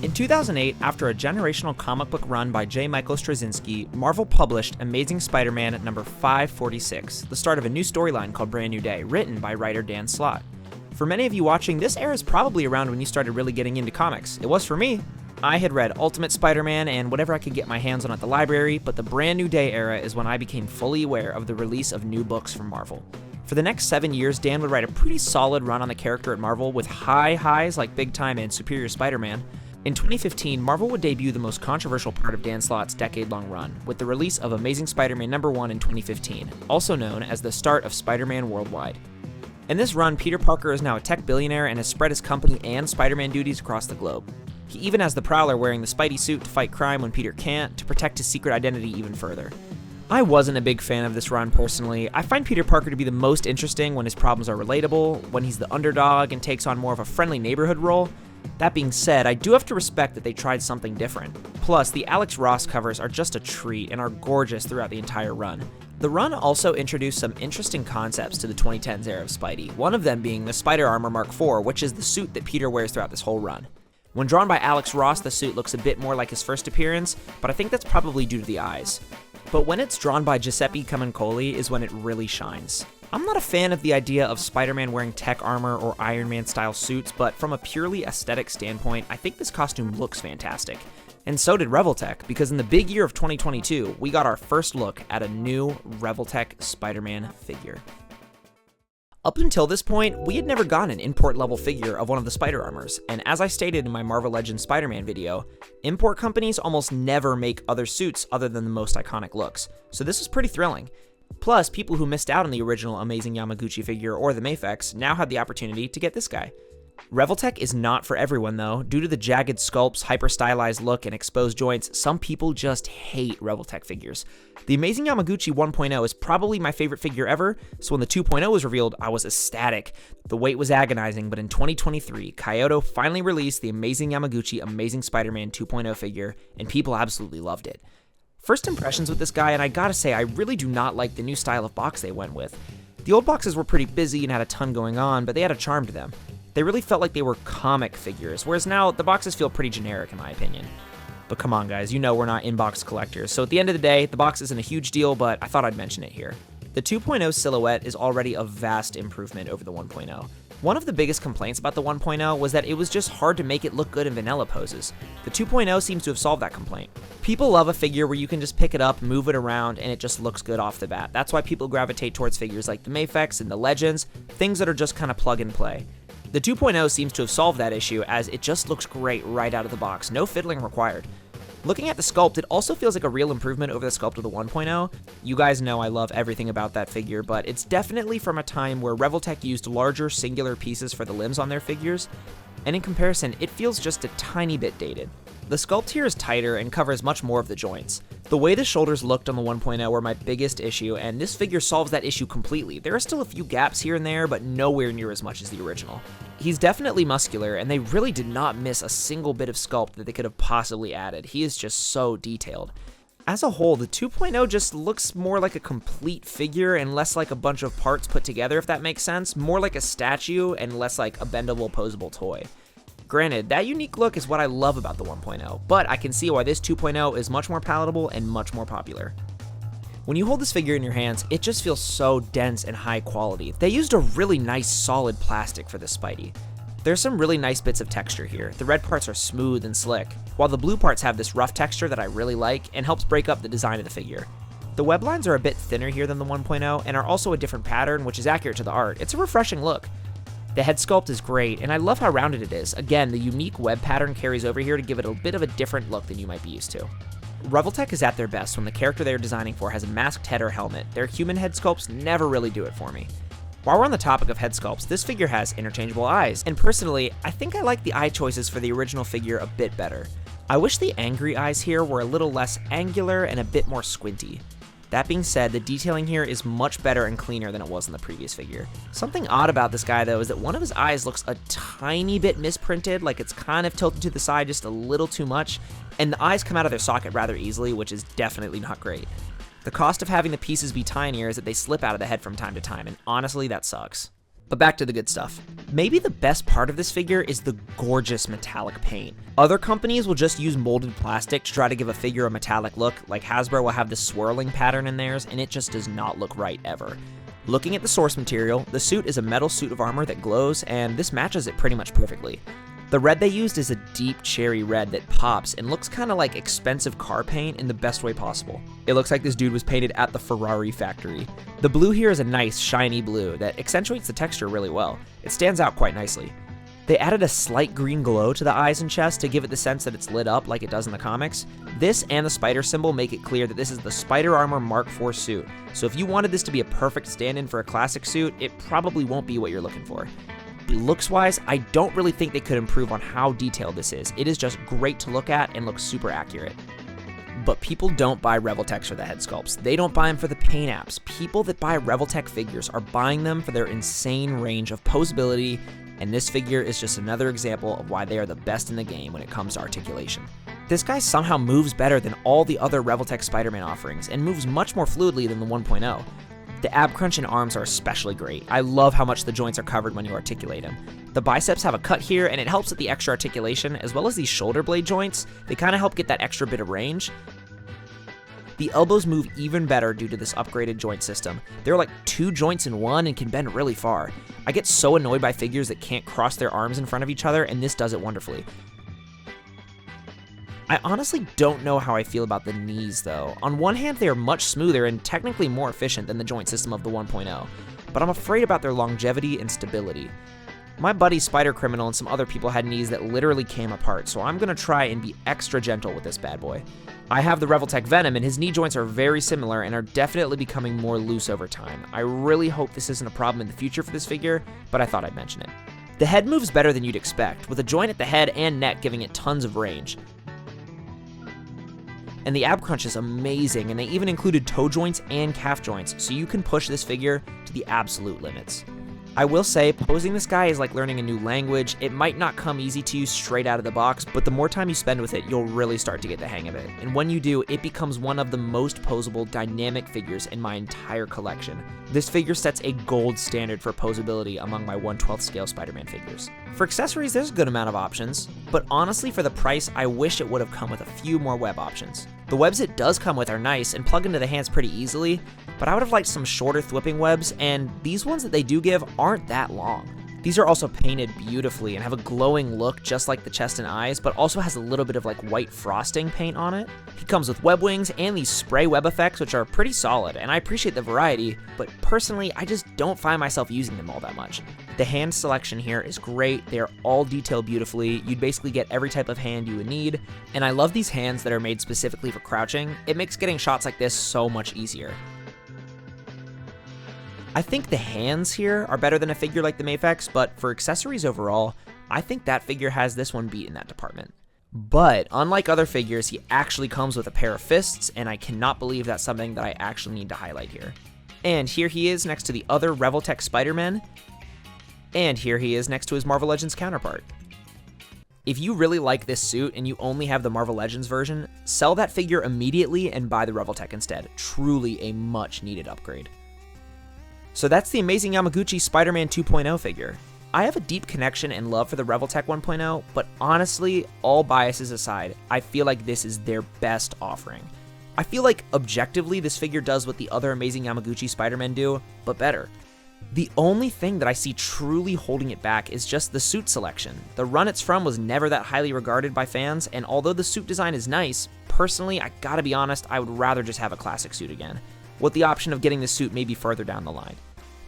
In 2008, after a generational comic book run by J. Michael Straczynski, Marvel published Amazing Spider-Man at number 546, the start of a new storyline called Brand New Day, written by writer Dan Slott. For many of you watching, this era is probably around when you started really getting into comics. It was for me. I had read Ultimate Spider-Man and whatever I could get my hands on at the library, but the Brand New Day era is when I became fully aware of the release of new books from Marvel. For the next 7 years, Dan would write a pretty solid run on the character at Marvel with high highs like Big Time and Superior Spider-Man. In 2015, Marvel would debut the most controversial part of Dan Slott's decade-long run, with the release of Amazing Spider-Man #1 in 2015, also known as the start of Spider-Man Worldwide. In this run, Peter Parker is now a tech billionaire and has spread his company and Spider-Man duties across the globe. He even has the Prowler wearing the Spidey suit to fight crime when Peter can't, to protect his secret identity even further. I wasn't a big fan of this run personally. I find Peter Parker to be the most interesting when his problems are relatable, when he's the underdog and takes on more of a friendly neighborhood role. That being said, I do have to respect that they tried something different. Plus, the Alex Ross covers are just a treat and are gorgeous throughout the entire run. The run also introduced some interesting concepts to the 2010s era of Spidey, one of them being the Spider Armor Mark IV, which is the suit that Peter wears throughout this whole run. When drawn by Alex Ross, the suit looks a bit more like his first appearance, but I think that's probably due to the eyes. But when it's drawn by Giuseppe Camuncoli is when it really shines. I'm not a fan of the idea of Spider-Man wearing tech armor or Iron Man style suits, but from a purely aesthetic standpoint, I think this costume looks fantastic. And so did Revoltech, because in the big year of 2022, we got our first look at a new Revoltech Spider-Man figure. Up until this point, we had never gotten an import level figure of one of the Spider Armors, and as I stated in my Marvel Legends Spider-Man video, import companies almost never make other suits other than the most iconic looks, so this was pretty thrilling. Plus, people who missed out on the original Amazing Yamaguchi figure or the Mafex now had the opportunity to get this guy. Revoltech is not for everyone though. Due to the jagged sculpts, hyper-stylized look, and exposed joints, some people just hate Revoltech figures. The Amazing Yamaguchi 1.0 is probably my favorite figure ever, so when the 2.0 was revealed, I was ecstatic. The wait was agonizing, but in 2023, Kyoto finally released the Amazing Yamaguchi Amazing Spider-Man 2.0 figure, and people absolutely loved it. First impressions with this guy, and I gotta say, I really do not like the new style of box they went with. The old boxes were pretty busy and had a ton going on, but they had a charm to them. They really felt like they were comic figures, whereas now the boxes feel pretty generic in my opinion. But come on guys, you know we're not in-box collectors, so at the end of the day, the box isn't a huge deal, but I thought I'd mention it here. The 2.0 silhouette is already a vast improvement over the 1.0. One of the biggest complaints about the 1.0 was that it was just hard to make it look good in vanilla poses. The 2.0 seems to have solved that complaint. People love a figure where you can just pick it up, move it around, and it just looks good off the bat. That's why people gravitate towards figures like the Mafex and the Legends, things that are just kind of plug and play. The 2.0 seems to have solved that issue as it just looks great right out of the box, no fiddling required. Looking at the sculpt, it also feels like a real improvement over the sculpt of the 1.0. You guys know I love everything about that figure, but it's definitely from a time where Revoltech used larger singular pieces for the limbs on their figures, and in comparison, it feels just a tiny bit dated. The sculpt here is tighter and covers much more of the joints. The way the shoulders looked on the 1.0 were my biggest issue, and this figure solves that issue completely. There are still a few gaps here and there, but nowhere near as much as the original. He's definitely muscular, and they really did not miss a single bit of sculpt that they could have possibly added. He is just so detailed. As a whole, the 2.0 just looks more like a complete figure and less like a bunch of parts put together, if that makes sense. More like a statue and less like a bendable, posable toy. Granted, that unique look is what I love about the 1.0, but I can see why this 2.0 is much more palatable and much more popular. When you hold this figure in your hands, it just feels so dense and high quality. They used a really nice solid plastic for this Spidey. There's some really nice bits of texture here. The red parts are smooth and slick, while the blue parts have this rough texture that I really like and helps break up the design of the figure. The web lines are a bit thinner here than the 1.0 and are also a different pattern, which is accurate to the art. It's a refreshing look. The head sculpt is great, and I love how rounded it is. Again, the unique web pattern carries over here to give it a bit of a different look than you might be used to. Revoltech is at their best when the character they are designing for has a masked head or helmet. Their human head sculpts never really do it for me. While we're on the topic of head sculpts, this figure has interchangeable eyes, and personally, I think I like the eye choices for the original figure a bit better. I wish the angry eyes here were a little less angular and a bit more squinty. That being said, the detailing here is much better and cleaner than it was in the previous figure. Something odd about this guy though is that one of his eyes looks a tiny bit misprinted, like it's kind of tilted to the side just a little too much, and the eyes come out of their socket rather easily, which is definitely not great. The cost of having the pieces be tinier is that they slip out of the head from time to time, and honestly, that sucks. But back to the good stuff. Maybe the best part of this figure is the gorgeous metallic paint. Other companies will just use molded plastic to try to give a figure a metallic look, like Hasbro will have this swirling pattern in theirs, and it just does not look right ever. Looking at the source material, the suit is a metal suit of armor that glows, and this matches it pretty much perfectly. The red they used is a deep cherry red that pops and looks kind of like expensive car paint in the best way possible. It looks like this dude was painted at the Ferrari factory. The blue here is a nice shiny blue that accentuates the texture really well. It stands out quite nicely. They added a slight green glow to the eyes and chest to give it the sense that it's lit up like it does in the comics. This and the spider symbol make it clear that this is the Spider Armor Mark IV suit, so if you wanted this to be a perfect stand-in for a classic suit, it probably won't be what you're looking for. Looks-wise, I don't really think they could improve on how detailed this is. It is just great to look at and looks super accurate. But people don't buy Revoltechs for the head sculpts. They don't buy them for the paint apps. People that buy Revoltech figures are buying them for their insane range of posability, and this figure is just another example of why they are the best in the game when it comes to articulation. This guy somehow moves better than all the other Revoltech Spider-Man offerings, and moves much more fluidly than the 1.0. The ab crunch and arms are especially great. I love how much the joints are covered when you articulate them. The biceps have a cut here, and it helps with the extra articulation, as well as these shoulder blade joints. They kind of help get that extra bit of range. The elbows move even better due to this upgraded joint system. They're like 2 joints in one and can bend really far. I get so annoyed by figures that can't cross their arms in front of each other, and this does it wonderfully. I honestly don't know how I feel about the knees though. On one hand, they are much smoother and technically more efficient than the joint system of the 1.0, but I'm afraid about their longevity and stability. My buddy Spider Criminal and some other people had knees that literally came apart, so I'm gonna try and be extra gentle with this bad boy. I have the Revoltech Venom, and his knee joints are very similar and are definitely becoming more loose over time. I really hope this isn't a problem in the future for this figure, but I thought I'd mention it. The head moves better than you'd expect, with a joint at the head and neck giving it tons of range. And the ab crunch is amazing, and they even included toe joints and calf joints, so you can push this figure to the absolute limits. I will say, posing this guy is like learning a new language. It might not come easy to you straight out of the box, but the more time you spend with it, you'll really start to get the hang of it. And when you do, it becomes one of the most posable, dynamic figures in my entire collection. This figure sets a gold standard for posability among my 1/12 scale Spider-Man figures. For accessories, there's a good amount of options, but honestly for the price, I wish it would have come with a few more web options. The webs it does come with are nice and plug into the hands pretty easily, but I would have liked some shorter thwipping webs, and these ones that they do give aren't that long. These are also painted beautifully and have a glowing look just like the chest and eyes, but also has a little bit of like white frosting paint on it. He comes with web wings and these spray web effects, which are pretty solid, and I appreciate the variety, but personally, I just don't find myself using them all that much. The hand selection here is great. They are all detailed beautifully. You'd basically get every type of hand you would need, and I love these hands that are made specifically for crouching. It makes getting shots like this so much easier. I think the hands here are better than a figure like the Mafex, but for accessories overall, I think that figure has this one beat in that department. But unlike other figures, he actually comes with a pair of fists, and I cannot believe that's something that I actually need to highlight here. And here he is next to the other Revoltech Spider-Man, and here he is next to his Marvel Legends counterpart. If you really like this suit and you only have the Marvel Legends version, sell that figure immediately and buy the Revoltech instead. Truly a much needed upgrade. So that's the Amazing Yamaguchi Spider-Man 2.0 figure. I have a deep connection and love for the Revoltech 1.0, but honestly, all biases aside, I feel like this is their best offering. I feel like objectively this figure does what the other Amazing Yamaguchi Spider-Men do, but better. The only thing that I see truly holding it back is just the suit selection. The run it's from was never that highly regarded by fans, and although the suit design is nice, personally, I gotta be honest, I would rather just have a classic suit again, with the option of getting the suit maybe further down the line.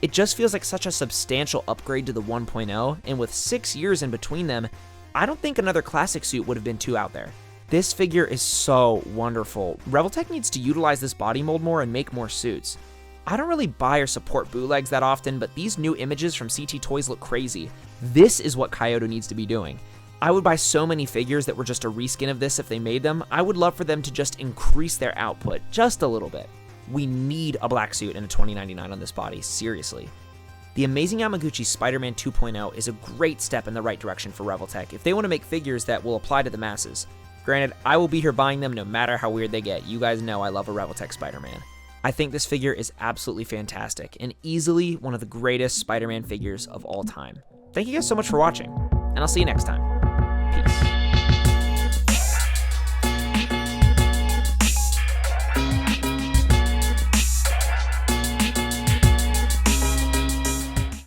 It just feels like such a substantial upgrade to the 1.0, and with 6 years in between them, I don't think another classic suit would have been too out there. This figure is so wonderful. Revoltech needs to utilize this body mold more and make more suits. I don't really buy or support bootlegs that often, but these new images from CT Toys look crazy. This is what Kyoto needs to be doing. I would buy so many figures that were just a reskin of this if they made them. I would love for them to just increase their output just a little bit. We need a black suit and a $20.99 on this body, seriously. The Amazing Yamaguchi Spider-Man 2.0 is a great step in the right direction for Revoltech if they want to make figures that will apply to the masses. Granted, I will be here buying them no matter how weird they get. You guys know I love a Revoltech Spider-Man. I think this figure is absolutely fantastic and easily one of the greatest Spider-Man figures of all time. Thank you guys so much for watching, and I'll see you next time. Peace.